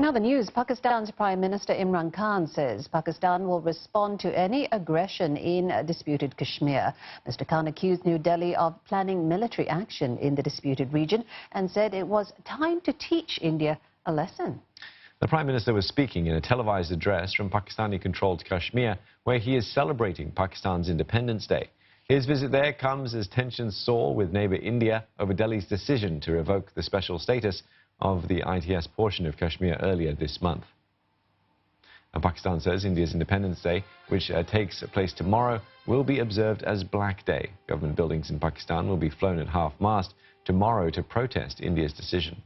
In other news, Pakistan's Prime Minister Imran Khan says Pakistan will respond to any aggression in disputed Kashmir. Mr. Khan accused New Delhi of planning military action in the disputed region and said it was time to teach India a lesson. The Prime Minister was speaking in a televised address from Pakistani-controlled Kashmir, where he is celebrating Pakistan's Independence Day. His visit there comes as tensions soar with neighbour India over Delhi's decision to revoke the special status of the ITS portion of Kashmir earlier this month. And Pakistan says India's Independence Day, which takes place tomorrow, will be observed as Black Day. Government buildings in Pakistan will be flown at half-mast tomorrow to protest India's decision.